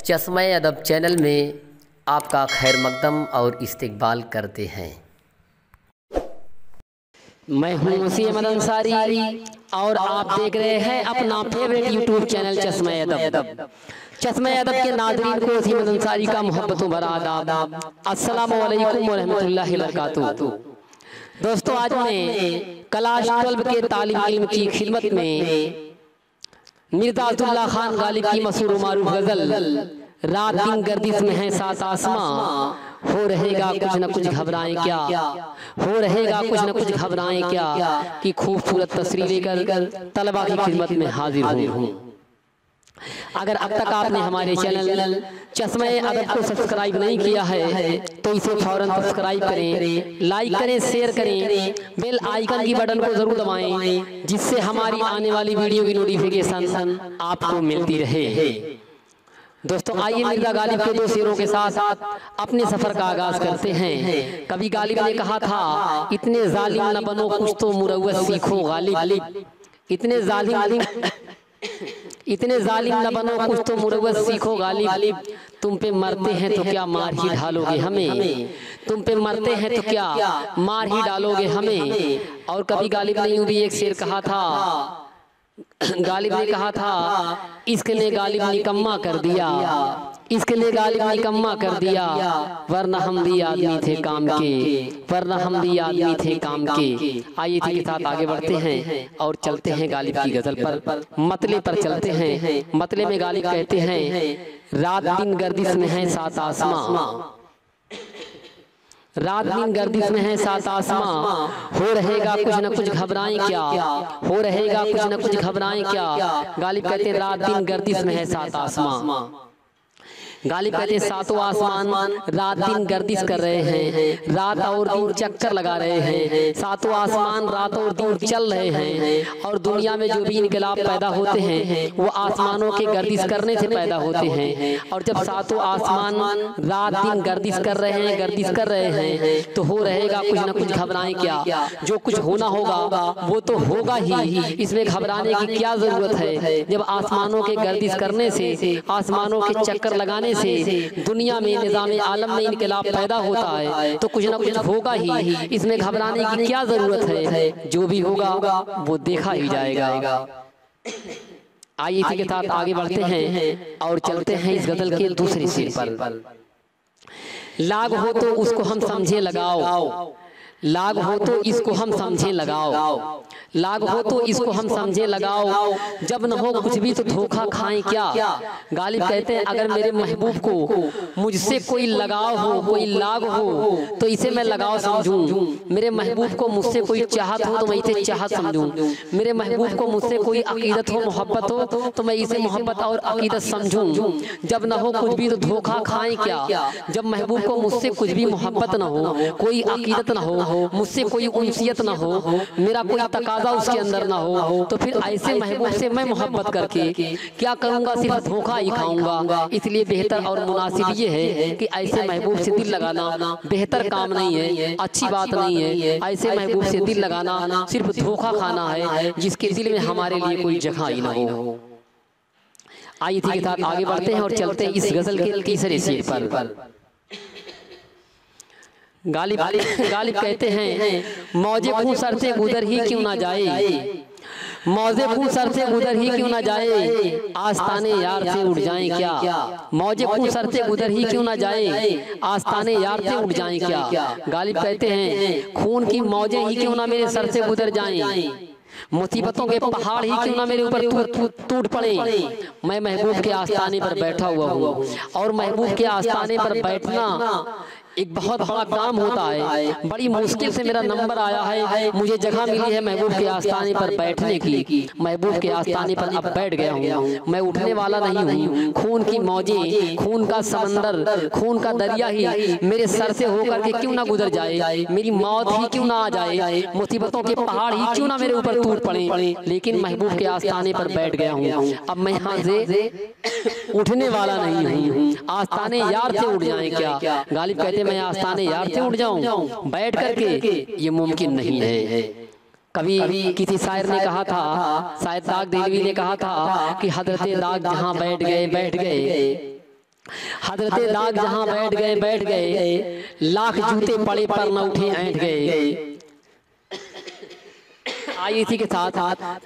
चश्मा-ए अदब चैनल में आपका खैर मकदम और इस्तकबाल करते हैं। मैं हूँ वसीम अहमद अंसारी और आप देख रहे हैं अपना फेवरेट यूट्यूब चैनल चश्मा-ए अदब। चश्मा-ए अदब के नाज़रीन को वसीम अहमद अंसारी का मोहब्बतों भरा आदाब। अस्सलामु अलैकुम व रहमतुल्लाहि व बरकातुहू। दोस्तों, आज मैं क्लास 12 के तालिब इल्म की खिदमत में मिर्ज़ा अब्दुल्ला खान गालिब की मशहूर मारूफ गज़ल रात दिन गर्दिश में है सात आसमां, हो रहेगा कुछ न कुछ घबराएं क्या, हो रहेगा कुछ न कुछ घबराएं क्या, कि खूबसूरत तस्वीर लेकर तलबा की खिदमत में हाजिर हूँ। अगर अब तक आपने हमारे चैनल चश्मा-ए अदब को सब्सक्राइब नहीं किया है तो इसे फौरन सब्सक्राइब करें, लाइक करें, शेयर करें, बेल आइकन की बटन को जरूर दबाएं, जिससे हमारी आने वाली वीडियो की नोटिफिकेशन आपको मिलती रहे। दोस्तों, आइए मिर्ज़ा गालिब के दो शेरों के साथ अपने सफर का आगाज करते हैं। कभी गालिब ने कहा था, इतने जालिम न बनो कुछ तो मुरव्वत सीखो गालिब, इतने जालिम न बनो कुछ तो मुरव्वत सीखो गालिब, तुम पे मरते हैं तो क्या मार ही डालोगे हमें, तुम पे मरते हैं तो क्या मार ही डालोगे हमें। और कभी गालिब ने यूं भी एक शेर कहा था, गालिब ने कहा था, इश्क ने गालिब निकम्मा कर दिया, इश्क ने गालिब निकम्मा कर दिया, वरना हम भी आदमी थे काम के, वरना हम भी आदमी थे काम के। आइए इसी के साथ आगे बढ़ते हैं और चलते हैं गालिब की गजल पर, मतले पर चलते हैं। मतले में गालिब कहते हैं, रात दिन गर्दिश में है सात आसमां, रात दिन गर्दिश में है सात आसमां, हो रहेगा कुछ न कुछ घबराएं क्या, हो रहेगा कुछ न कुछ घबराएं क्या। गालिब कहते हैं रात दिन गर्दिश में है सात आसमां, गालिब कहते हैं सातों आसमान रात दिन गर्दिश कर रहे हैं, रात और दिन चक्कर लगा रहे हैं, सातों आसमान रात और दिन चल रहे हैं। और दुनिया में जो भी इनकलाब पैदा होते हैं वो आसमानों के गर्दिश करने से पैदा होते हैं। और जब सातों आसमान रात दिन गर्दिश कर रहे हैं, गर्दिश कर रहे हैं, तो हो रहेगा कुछ न कुछ घबराएं क्या, जो कुछ होना होगा वो तो होगा ही, इसमें घबराने की क्या जरूरत है। जब आसमानों के गर्दिश करने से, आसमानों के चक्कर लगाने से दुनिया में निज़ाम आलम में इनकलाब पैदा होता है तो कुछ ना कुछ होगा ही, इसमें घबराने की क्या जरूरत है, जो भी होगा वो देखा ही जाएगा। आइए इसी के साथ आगे बढ़ते हैं और चलते हैं इस गजल के दूसरे शेर पर। लाग हो तो उसको हम समझे लगाओ, लाग हो तो इसको हम समझे लगाओ, लाग हो तो इसको हम समझे लगाओ, जब न हो कुछ भी तो धोखा खाएं क्या। गालिब कहते हैं, अगर मेरे महबूब को मुझसे कोई लगाव हो, कोई लाग हो तो इसे मैं लगाव समझूं, मेरे महबूब को मुझसे कोई चाहत हो तो मैं इसे चाहत समझूं, मेरे महबूब को मुझसे कोई अकीदत हो, मोहब्बत हो तो मैं इसे मोहब्बत और अकीदत समझूं। जब न हो कुछ भी तो धोखा खाएं क्या, जब महबूब को मुझसे कुछ भी मोहब्बत न हो, कोई अकीदत न हो, मुझसे कोई उनसियत न हो, मेरा कोई तकाज़ा उसके अंदर ना हो, तो फिर ऐसे महबूब से मैं मोहब्बत करके क्या करूंगा, सिर्फ धोखा ही खाऊंगा। इसलिए बेहतर और मुनासिब ये है कि ऐसे महबूब से दिल लगाना बेहतर काम नहीं है, अच्छी बात नहीं है। ऐसे महबूब से दिल लगाना सिर्फ धोखा खाना है, जिसके दिल में हमारे लिए कोई जगह ही ना हो। आइए इसी के साथ आगे बढ़ते हैं और चलते हैं इस गजल के तीसरे शेर पर। गालिब कहते हैं, मौजे खूं सर से गुजर ही क्यों ना जाए, मौजे खूं सर से गुजर ही क्यों ना जाए, आस्ताने यार से उड़ जाएं क्या, मौजे खूं सर से गुजर ही क्यों ना जाए, आस्ताने यार से उड़ जाएं क्या। गालिब कहते हैं, खून की मौजें ही क्यों ना मेरे सर से गुजर जाएं, मुसीबतों के पहाड़ ही क्यों ना मेरे ऊपर टूट पड़े, मैं महबूब के आस्ताने पर बैठा हुआ हूँ। और महबूब के आस्ताने पर बैठना एक बहुत बड़ा काम होता है, बड़ी मुश्किल से मेरा नंबर आया है, मुझे जगह मिली है महबूब के आस्ताने पर बैठने की, महबूब के आस्ताने पर अब बैठ गया हूँ, मैं उठने वाला नहीं हूँ। खून की मौजें, खून का समंदर, खून का दरिया ही मेरे सर से होकर के क्यों ना गुजर जाए, मेरी मौत ही क्यों ना आ जाए, मुसीबतों के पहाड़ ही क्यों ना मेरे ऊपर टूट पड़े, लेकिन महबूब के आस्ताने पर बैठ गया हूँ, अब मैं यहाँ से उठने वाला नहीं हूँ। आस्ताने यार से उठ जाए क्या, गालिब कहते मैं आस्ताने यार से उठ जाऊं बैठ करके, ये मुमकिन नहीं है। कभी किसी शायर ने कहा था, शायद दाग देलवी ने कहा था कि हजरत दाग जहाँ बैठ गए हजरते दाग जहां बैठ गए, लाख जूते पड़े पर न उठे ऐंठ गए। आइए इसी के साथ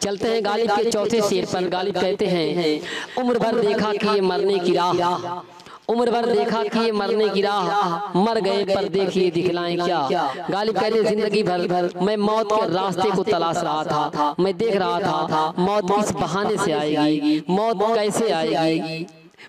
चलते हैं गालिब के चौथे शेर पर। गालिब कहते हैं, उम्र भर देखा कि ये मरने की राह, उम्र भर देखा कि ये मरने की राह, मर गए पर देखिए दिखलाएं क्या। गालिब कहते, जिंदगी भर मैं मौत के रास्ते को तलाश रहा था, मैं देख रहा था मौत किस बहाने से आएगी, मौत कैसे आएगी,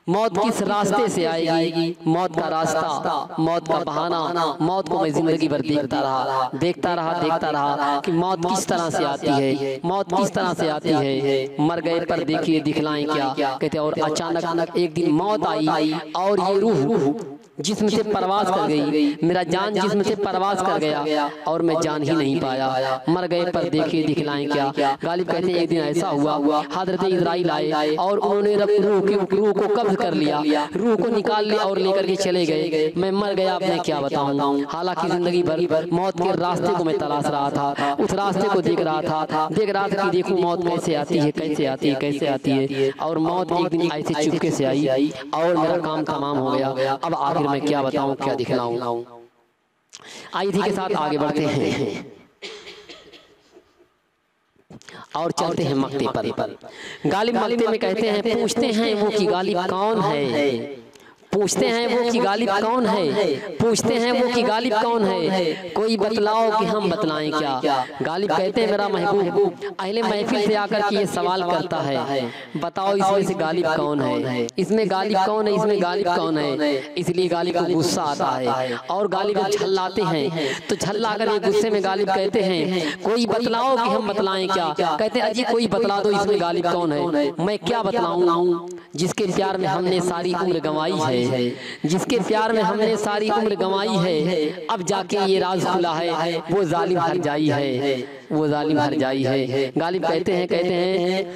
मौत किस रास्ते से आएगी, मौत का रास्ता, मौत का बहाना। मौत को मैं जिंदगी भर देखता रहा कि मौत किस तरह से आती है, मौत किस तरह से आती है। मर गए पर देखिए दिखलाएं क्या, कहते। और अचानक एक दिन मौत आई और ये रूह जिस्म से परवास कर गई, मेरा जान जिस्म से परवास कर गया और मैं जान ही नहीं पाया। मर गए पर देखिए दिखलाएं क्या। गालिब कहते हैं, एक दिन ऐसा हुआ, हजरत इजराइल आए और उन्होंने रूह को कब्ज कर लिया, रूह को निकाल लिया और लेकर के चले गए। मैं मर गया, अब मैं क्या बताऊं। हालांकि जिंदगी भर मौत के रास्ते को मैं तलाश रहा था, उस रास्ते को देख रहा था कि देखूं मौत कैसे आती है, कैसे आती है। और मौत एक दिन ऐसे चुपके से आई और मेरा काम तमाम हो गया। अब आखिर मैं क्या बताऊं, क्या दिखलाऊं। आइए इसी के साथ आगे बढ़ते हैं और चलते हैं मक्ते पर। गालिब मक्ते में कहते हैं, पूछते हैं वो कि गालिब कौन है, पूछते हैं वो कि गालिब कौन है, पूछते हैं वो कि गालिब कौन है, कोई बतलाओ कि हम बतलाएं क्या। गालिब कहते हैं, मेरा महबूब अहले महफिल से आकर के ये सवाल करता है, बताओ इसमें से गालिब कौन है, इसमें गालिब कौन है, इसमें गालिब कौन है। इसलिए गालिब को गुस्सा आता है और गालिब झल्लाते हैं। तो झल्ला कर ये गुस्से में गालिब कहते हैं, कोई बतलाओ कि हम बतलाएं क्या। कहते हैं, अजी कोई बतला दो इसमें गालिब कौन है। मैं क्या बतलाऊं, जिसके प्यार में हमने सारी उम्र गंवाई है, जिसके प्यार में हमने सारी उम्र गंवाई है, अब जाके ये राज खुला है, वो जालिम हर जाई है, वो जालिम हर जाई है। गालिब कहते हैं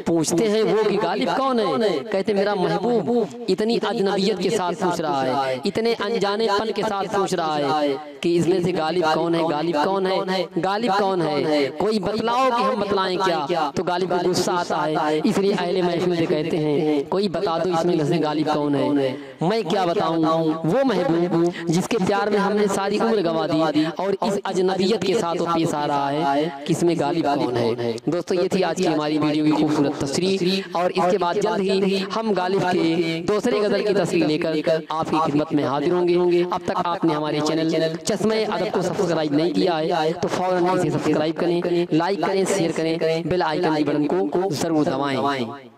पूछते हैं वो कि गालिब कौन है। कहते मेरा महबूब इतनी अजनबियत के साथ पूछ रहा है, इतने अनजानेपन के साथ पूछ रहा है कि इसमें से गालिब कौन है, गालिब कौन है, गालिब कौन है, कोई बतलाओ कि हम बतलाएं क्या। तो गालिब को गुस्सा आता है, इसलिए अहले महफिल से कहते हैं, कोई बता दो इसमें से गालिब कौन है। मैं क्या बताऊं, वो महबूब जिसके प्यार में हमने सारी उम्र गंवा दी और इस अजनबियत के साथ वो पेश आ रहा है कि इसमें गालिब कौन है। दोस्तों, ये थी आज की हमारी वीडियो की खूबसूरत तस्वीर और इसके बाद जल्द ही हम गालिब के दूसरे गजल की तस्वीर लेकर आपकी खिदमत में हाजिर होंगे। अब तक आपने हमारे चैनल चश्मे अदब को सब्सक्राइब नहीं किया है तो फौरन इसे सब्सक्राइब करें, लाइक करें, शेयर करें, बेल आइकन के बटन को जरूर दबाएं।